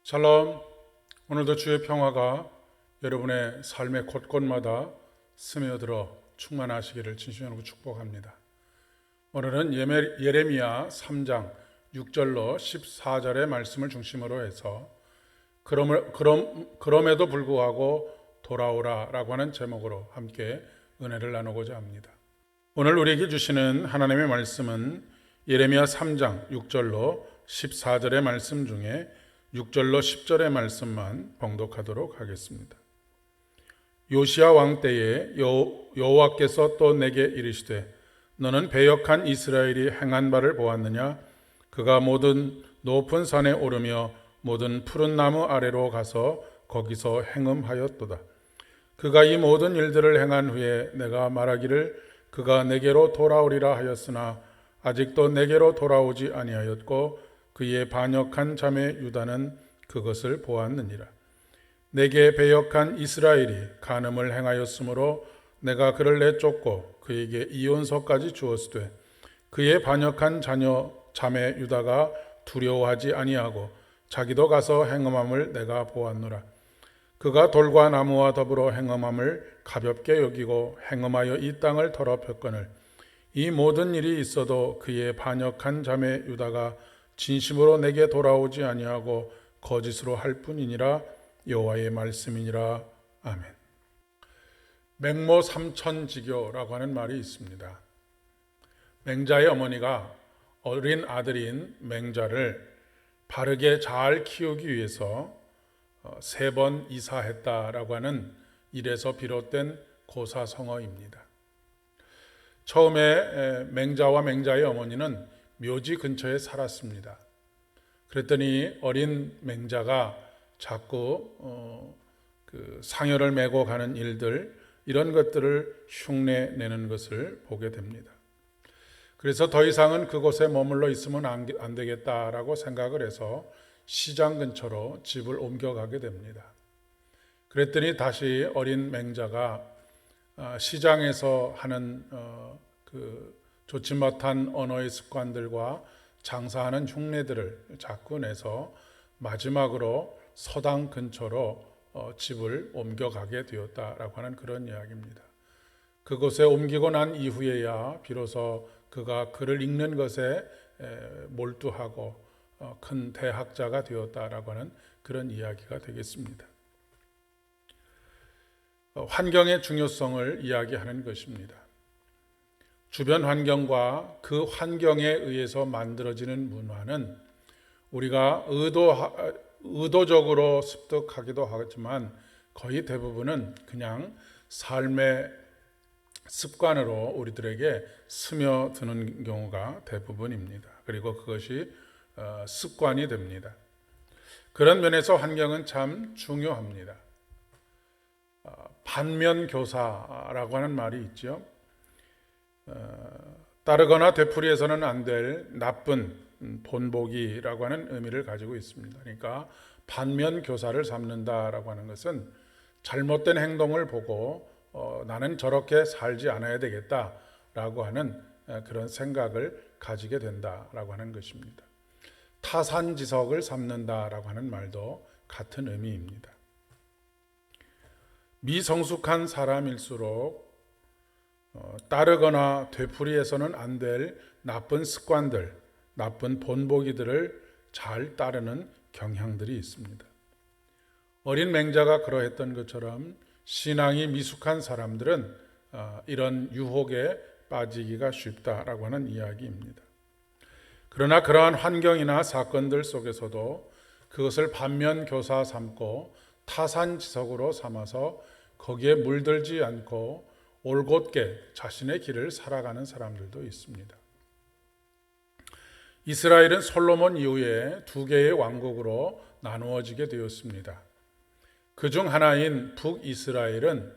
샬롬. 오늘도 주의 평화가 여러분의 삶의 곳곳마다 스며들어 충만하시기를 진심으로 축복합니다. 오늘은 예레미야 3장 6절로 14절의 말씀을 중심으로 해서 그럼에도 불구하고 돌아오라 라고 하는 제목으로 함께 은혜를 나누고자 합니다. 오늘 우리에게 주시는 하나님의 말씀은 예레미야 3장 6절로 14절의 말씀 중에 6절로 10절의 말씀만 봉독하도록 하겠습니다. 요시야 왕 때에 여호와께서 또 내게 이르시되 너는 배역한 이스라엘이 행한 바를 보았느냐? 그가 모든 높은 산에 오르며 모든 푸른 나무 아래로 가서 거기서 행음하였도다. 그가 이 모든 일들을 행한 후에 내가 말하기를 그가 내게로 돌아오리라 하였으나 아직도 내게로 돌아오지 아니하였고 그의 반역한 자매 유다는 그것을 보았느니라. 내게 배역한 이스라엘이 간음을 행하였으므로 내가 그를 내쫓고 그에게 이혼서까지 주었으되 그의 반역한 자매 유다가 두려워하지 아니하고 자기도 가서 행음함을 내가 보았노라. 그가 돌과 나무와 더불어 행음함을 가볍게 여기고 행음하여 이 땅을 더럽혔거늘 이 모든 일이 있어도 그의 반역한 자매 유다가 진심으로 내게 돌아오지 아니하고 거짓으로 할 뿐이니라. 여호와의 말씀이니라. 아멘. 맹모 삼천지교라고 하는 말이 있습니다. 맹자의 어머니가 어린 아들인 맹자를 바르게 잘 키우기 위해서 3번 이사했다라고 하는 일에서 비롯된 고사성어입니다. 처음에 맹자와 맹자의 어머니는 묘지 근처에 살았습니다. 그랬더니 어린 맹자가 자꾸 상여를 메고 가는 일들, 이런 것들을 흉내내는 것을 보게 됩니다. 그래서 더 이상은 그곳에 머물러 있으면 안 되겠다라고 생각을 해서 시장 근처로 집을 옮겨가게 됩니다. 그랬더니 다시 어린 맹자가 시장에서 하는 좋지 못한 언어의 습관들과 장사하는 흉내들을 자꾸 내서 마지막으로 서당 근처로 집을 옮겨가게 되었다라고 하는 그런 이야기입니다. 그곳에 옮기고 난 이후에야 비로소 그가 글을 읽는 것에 몰두하고 큰 대학자가 되었다라고 하는 그런 이야기가 되겠습니다. 환경의 중요성을 이야기하는 것입니다. 주변 환경과 그 환경에 의해서 만들어지는 문화는 우리가 의도적으로 습득하기도 하지만 거의 대부분은 그냥 삶의 습관으로 우리들에게 스며드는 경우가 대부분입니다. 그리고 그것이 습관이 됩니다. 그런 면에서 환경은 참 중요합니다. 반면교사라고 하는 말이 있죠. 따르거나 되풀이해서는 안 될 나쁜 본보기라고 하는 의미를 가지고 있습니다. 그러니까 반면교사를 삼는다라고 하는 것은 잘못된 행동을 보고 나는 저렇게 살지 않아야 되겠다라고 하는 그런 생각을 가지게 된다라고 하는 것입니다. 타산지석을 삼는다라고 하는 말도 같은 의미입니다. 미성숙한 사람일수록 따르거나 되풀이해서는 안 될 나쁜 습관들, 나쁜 본보기들을 잘 따르는 경향들이 있습니다. 어린 맹자가 그러했던 것처럼 신앙이 미숙한 사람들은 이런 유혹에 빠지기가 쉽다라고 하는 이야기입니다. 그러나 그러한 환경이나 사건들 속에서도 그것을 반면교사 삼고 타산지석으로 삼아서 거기에 물들지 않고 올곧게 자신의 길을 살아가는 사람들도 있습니다. 이스라엘은 솔로몬 이후에 2개의 왕국으로 나누어지게 되었습니다. 그중 하나인 북이스라엘은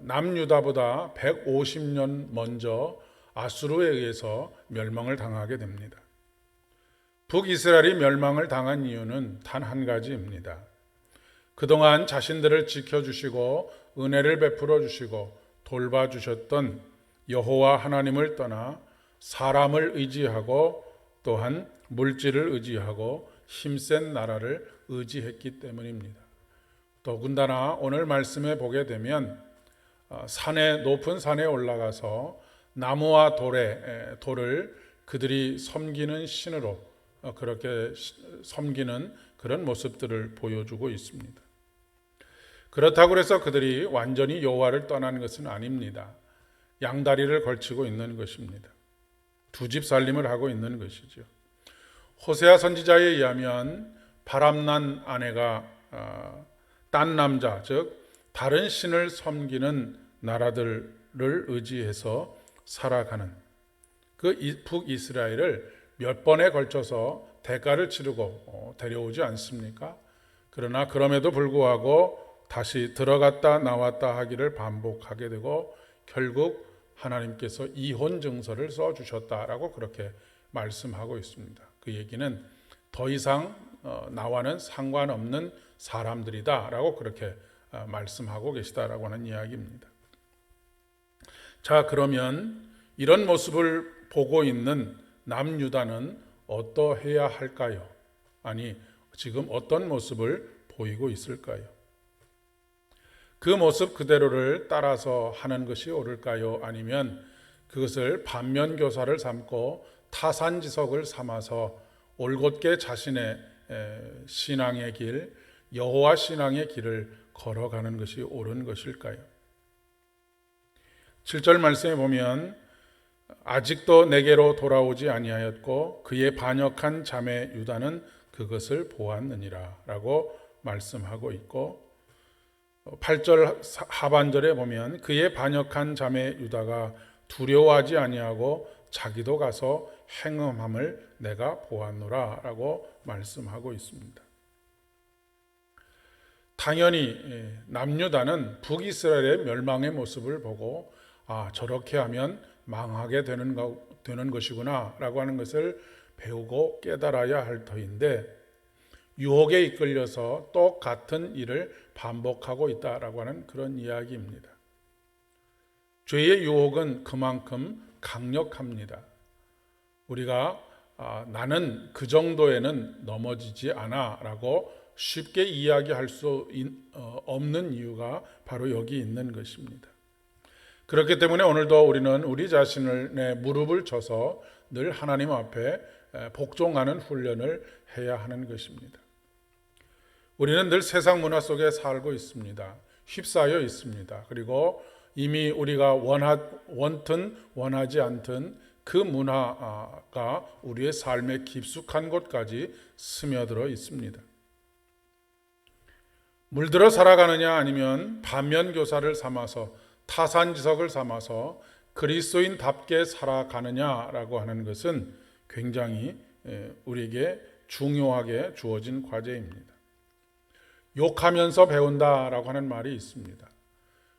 남유다보다 150년 먼저 아수르에 의해서 멸망을 당하게 됩니다. 북이스라엘이 멸망을 당한 이유는 단 한 가지입니다. 그동안 자신들을 지켜주시고 은혜를 베풀어 주시고 돌봐주셨던 여호와 하나님을 떠나 사람을 의지하고 또한 물질을 의지하고 힘센 나라를 의지했기 때문입니다. 더군다나 오늘 말씀에 보게 되면 높은 산에 올라가서 나무와 돌을 그들이 섬기는 신으로 그렇게 섬기는 그런 모습들을 보여주고 있습니다. 그렇다고 해서 그들이 완전히 여호와를 떠나는 것은 아닙니다. 양다리를 걸치고 있는 것입니다. 두 집 살림을 하고 있는 것이죠. 호세아 선지자에 의하면 바람난 아내가 딴 남자, 즉 다른 신을 섬기는 나라들을 의지해서 살아가는 그 북이스라엘을 몇 번에 걸쳐서 대가를 치르고 데려오지 않습니까? 그러나 그럼에도 불구하고 다시 들어갔다 나왔다 하기를 반복하게 되고 결국 하나님께서 이혼 증서를 써주셨다라고 그렇게 말씀하고 있습니다. 그 얘기는 더 이상 나와는 상관없는 사람들이다라고 그렇게 말씀하고 계시다라고 하는 이야기입니다. 자, 그러면 이런 모습을 보고 있는 남유다는 어떠해야 할까요? 아니, 지금 어떤 모습을 보이고 있을까요? 그 모습 그대로를 따라서 하는 것이 옳을까요? 아니면 그것을 반면교사를 삼고 타산지석을 삼아서 올곧게 자신의 신앙의 길, 여호와 신앙의 길을 걸어가는 것이 옳은 것일까요? 7절 말씀에 보면 아직도 내게로 돌아오지 아니하였고 그의 반역한 자매 유다는 그것을 보았느니라 라고 말씀하고 있고 8절 하반절에 보면 그의 반역한 자매 유다가 두려워하지 아니하고 자기도 가서 행음함을 내가 보았노라 라고 말씀하고 있습니다. 당연히 남유다는 북이스라엘의 멸망의 모습을 보고 저렇게 하면 망하게 되는 것이구나 라고 하는 것을 배우고 깨달아야 할 터인데 유혹에 이끌려서 똑같은 일을 반복하고 있다라고 하는 그런 이야기입니다. 죄의 유혹은 그만큼 강력합니다. 우리가 나는 그 정도에는 넘어지지 않아 라고 쉽게 이야기할 수 없는 이유가 바로 여기 있는 것입니다. 그렇기 때문에 오늘도 우리는 우리 자신의 무릎을 쳐서 늘 하나님 앞에 복종하는 훈련을 해야 하는 것입니다. 우리는 늘 세상 문화 속에 살고 있습니다. 휩싸여 있습니다. 그리고 이미 우리가 원든 원하지 않든 그 문화가 우리의 삶에 깊숙한 곳까지 스며들어 있습니다. 물들어 살아가느냐 아니면 반면교사를 삼아서 타산지석을 삼아서 그리스도인답게 살아가느냐라고 하는 것은 굉장히 우리에게 중요하게 주어진 과제입니다. 욕하면서 배운다라고 하는 말이 있습니다.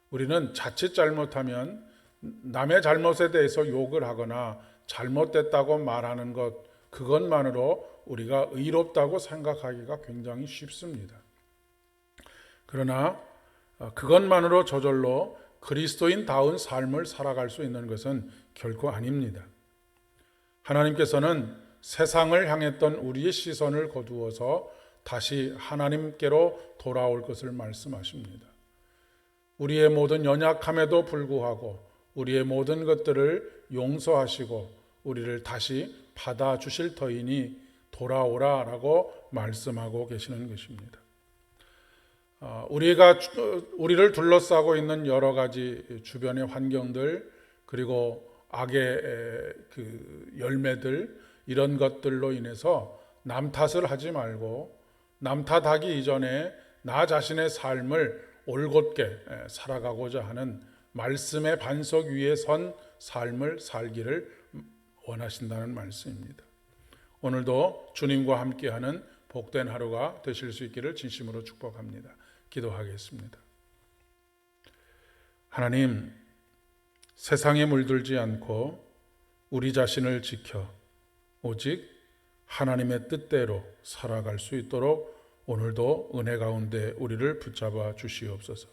우리는 자칫 잘못하면 남의 잘못에 대해서 욕을 하거나 잘못됐다고 말하는 것, 그것만으로 우리가 의롭다고 생각하기가 굉장히 쉽습니다. 그러나 그것만으로 저절로 그리스도인다운 삶을 살아갈 수 있는 것은 결코 아닙니다. 하나님께서는 세상을 향했던 우리의 시선을 거두어서 다시 하나님께로 돌아올 것을 말씀하십니다. 우리의 모든 연약함에도 불구하고 우리의 모든 것들을 용서하시고 우리를 다시 받아주실 터이니 돌아오라라고 말씀하고 계시는 것입니다. 우리를 둘러싸고 있는 여러 가지 주변의 환경들 그리고 악의 그 열매들 이런 것들로 인해서 남 탓을 하지 말고 남 탓하기 이전에 나 자신의 삶을 올곧게 살아가고자 하는 말씀의 반석 위에 선 삶을 살기를 원하신다는 말씀입니다. 오늘도 주님과 함께하는 복된 하루가 되실 수 있기를 진심으로 축복합니다. 기도하겠습니다. 하나님, 세상에 물들지 않고 우리 자신을 지켜 오직 하나님의 뜻대로 살아갈 수 있도록 오늘도 은혜 가운데 우리를 붙잡아 주시옵소서.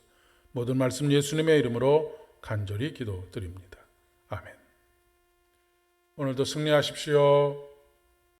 모든 말씀 예수님의 이름으로 간절히 기도드립니다. 아멘. 오늘도 승리하십시오.